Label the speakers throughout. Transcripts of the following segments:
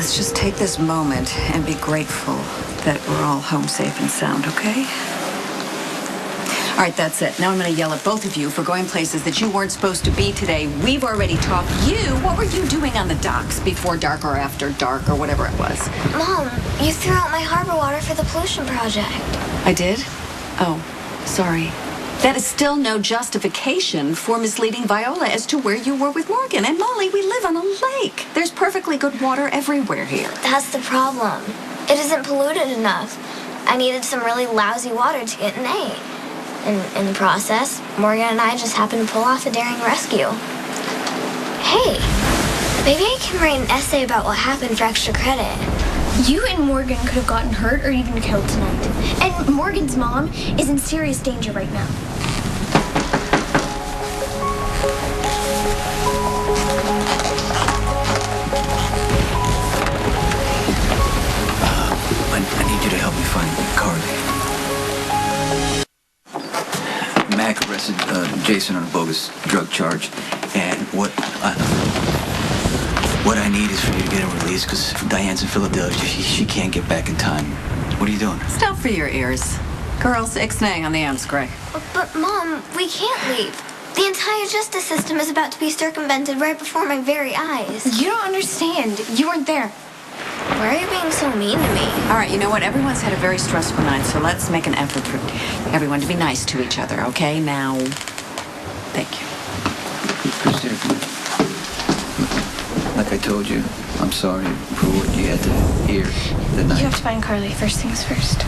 Speaker 1: let's just take this moment and be grateful that we're all home safe and sound, okay? All right, that's it. Now I'm going to yell at both of you for going places that you weren't supposed to be today. We've already talked. What were you doing on the docks before dark or after dark or whatever it was?
Speaker 2: Mom, you threw out my harbor water for the pollution project.
Speaker 1: I did? Oh, sorry. That is still no justification for misleading Viola as to where you were with Morgan. And Molly, we live on a lake. There's perfectly good water everywhere here.
Speaker 2: That's the problem. It isn't polluted enough. I needed some really lousy water to get an A. And in the process, Morgan and I just happened to pull off a daring rescue. Hey, maybe I can write an essay about what happened for extra credit.
Speaker 3: You and Morgan could have gotten hurt or even killed tonight. And Morgan's mom is in serious danger right now.
Speaker 4: I need you to help me find Carly. Mac arrested Jason on a bogus drug charge, and what I need is for you to get him released, because Diane's in Philadelphia. She can't get back in time. What are you doing?
Speaker 1: Stop for your ears. Girls, ixnay on the amps, Greg.
Speaker 2: But, Mom, we can't leave. The entire justice system is about to be circumvented right before my very eyes.
Speaker 3: You don't understand. You weren't there.
Speaker 2: Why are you being so mean to me?
Speaker 1: All right, you know what? Everyone's had a very stressful night, so let's make an effort for everyone to be nice to each other, okay? Now, thank you.
Speaker 4: Kristina, like I told you, I'm sorry for what you had to hear the night.
Speaker 3: You have to find Carly. First things first.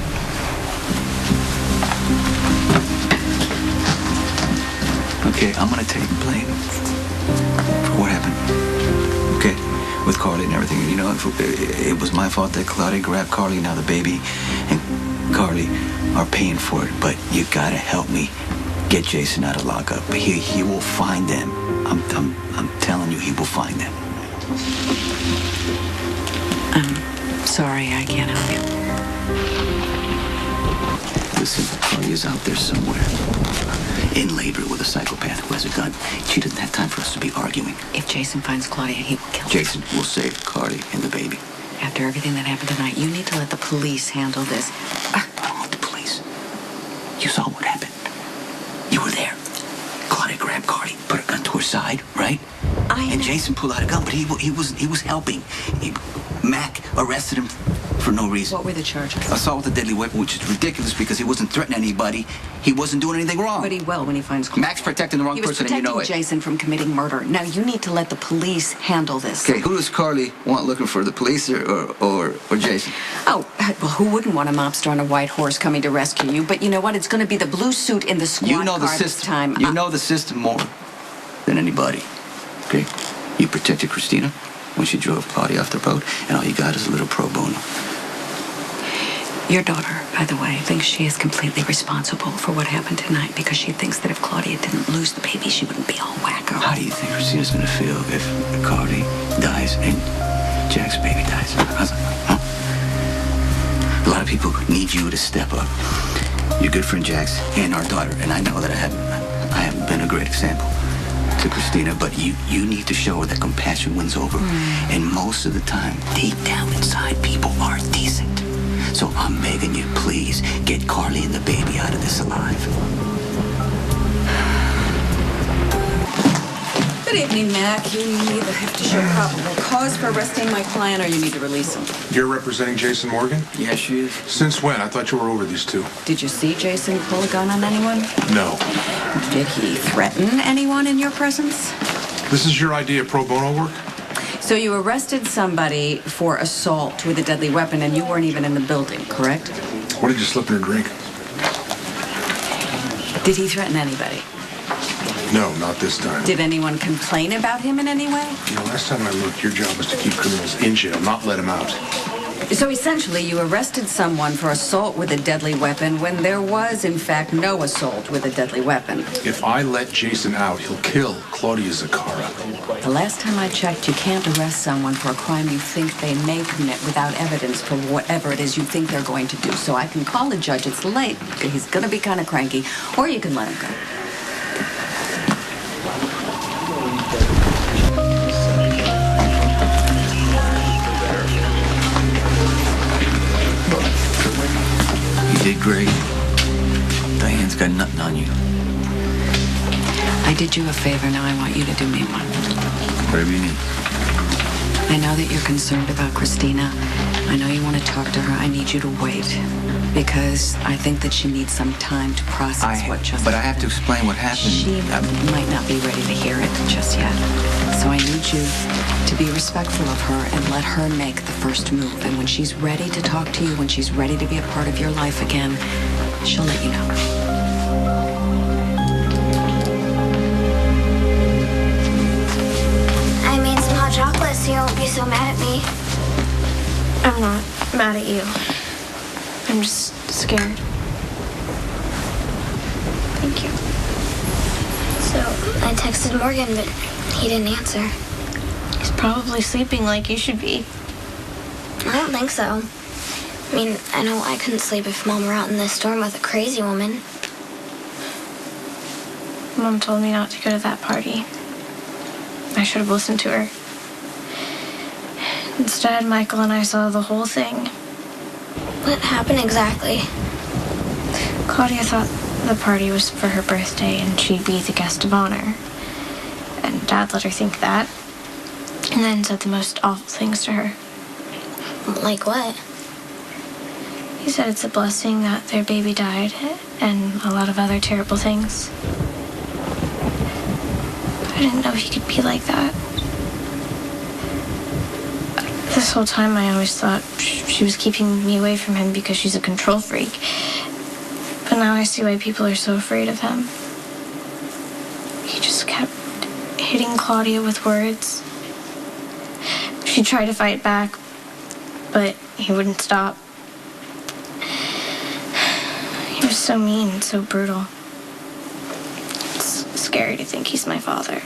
Speaker 4: Okay, I'm gonna take blame for what happened. Okay, with Carly and everything. You know, it was my fault that Claudia grabbed Carly. Now the baby and Carly are paying for it. But you gotta help me get Jason out of lockup. He will find them. I'm telling you, he will find them.
Speaker 1: I'm sorry, I can't help you.
Speaker 4: Listen, Carly is out there somewhere, in labor with a psychopath who has a gun. She doesn't have time for us to be arguing.
Speaker 1: If Jason finds Claudia, he will kill her.
Speaker 4: Jason will save Carly and the baby.
Speaker 1: After everything that happened tonight, you need to let the police handle this.
Speaker 4: I don't want the police. You saw what happened. You were there. Claudia grabbed Carly, put her gun to her side, right? And Jason pulled out a gun, but he was helping. Mac arrested him for no reason.
Speaker 1: What were the charges?
Speaker 4: Assault with a deadly weapon, which is ridiculous because he wasn't threatening anybody. He wasn't doing anything wrong.
Speaker 1: But he will when he finds Claudia.
Speaker 4: Mac's protecting the wrong person, and you know it.
Speaker 1: He was protecting Jason from committing murder. Now you need to let the police handle this.
Speaker 4: Okay, who does Carly want looking for, the police or Jason?
Speaker 1: Oh, well, who wouldn't want a mobster on a white horse coming to rescue you? But you know what? It's going to be the blue suit in the squad car this time.
Speaker 4: You know the system more than anybody. Okay? You protected Kristina when she drove Claudia off the boat, and all you got is a little pro bono.
Speaker 1: Your daughter, by the way, thinks she is completely responsible for what happened tonight because she thinks that if Claudia didn't lose the baby, she wouldn't be all wacko.
Speaker 4: How do you think Kristina's going to feel if Carly dies and Jack's baby dies? Huh? A lot of people need you to step up. Your good friend Jax and our daughter, and I know that I haven't been a great example to Kristina, but you need to show her that compassion wins over. And most of the time, deep down inside, people are decent. So I'm begging you, please, get Carly and the baby out of this alive.
Speaker 1: Good evening, Mac. You either have to show probable cause for arresting my client or you need to release him.
Speaker 5: You're representing Jason Morgan?
Speaker 4: Yeah, she is.
Speaker 5: Since when? I thought you were over these two.
Speaker 1: Did you see Jason pull a gun on anyone?
Speaker 5: No.
Speaker 1: Did he threaten anyone in your presence?
Speaker 5: This is your idea of pro bono work?
Speaker 1: So you arrested somebody for assault with a deadly weapon and you weren't even in the building, correct?
Speaker 5: What did you slip in her drink?
Speaker 1: Did he threaten anybody?
Speaker 5: No, not this time.
Speaker 1: Did anyone complain about him in any way?
Speaker 5: You know, last time I looked, your job was to keep criminals in jail, not let them out.
Speaker 1: So essentially, you arrested someone for assault with a deadly weapon when there was, in fact, no assault with a deadly weapon.
Speaker 5: If I let Jason out, he'll kill Claudia Zaccara.
Speaker 1: The last time I checked, you can't arrest someone for a crime you think they may commit without evidence for whatever it is you think they're going to do. So I can call the judge. It's late. He's going to be kind of cranky. Or you can let him go.
Speaker 4: great. Diane's got nothing on you.
Speaker 1: I did you a favor, now I want you to do me one.
Speaker 4: Whatever you need.
Speaker 1: I know that you're concerned about Kristina. I know you want to talk to her. I need you to wait. Because I think that she needs some time to process what just
Speaker 4: But I have
Speaker 1: happened.
Speaker 4: to explain what happened.
Speaker 1: She might not be ready to hear it just yet. So I need you to be respectful of her and let her make the first move. And when she's ready to talk to you, when she's ready to be a part of your life again, she'll let you know.
Speaker 2: I made some hot chocolate so you won't be so mad at me.
Speaker 3: I'm not mad at you. I'm just scared. Thank you.
Speaker 2: So I texted Morgan, but he didn't answer.
Speaker 3: He's probably sleeping like you should be.
Speaker 2: I don't think so. I mean, I know I couldn't sleep if Mom were out in the storm with a crazy woman.
Speaker 3: Mom told me not to go to that party. I should have listened to her. Instead, Michael and I saw the whole thing.
Speaker 2: What happened exactly?
Speaker 3: Claudia thought the party was for her birthday and she'd be the guest of honor. And Dad let her think that. And then said the most awful things to her.
Speaker 2: Like what?
Speaker 3: He said it's a blessing that their baby died and a lot of other terrible things. I didn't know he could be like that. This whole time I always thought she was keeping me away from him because she's a control freak. But now I see why people are so afraid of him. He just kept hitting Claudia with words. She tried to fight back, but he wouldn't stop. He was so mean, so brutal. It's scary to think he's my father.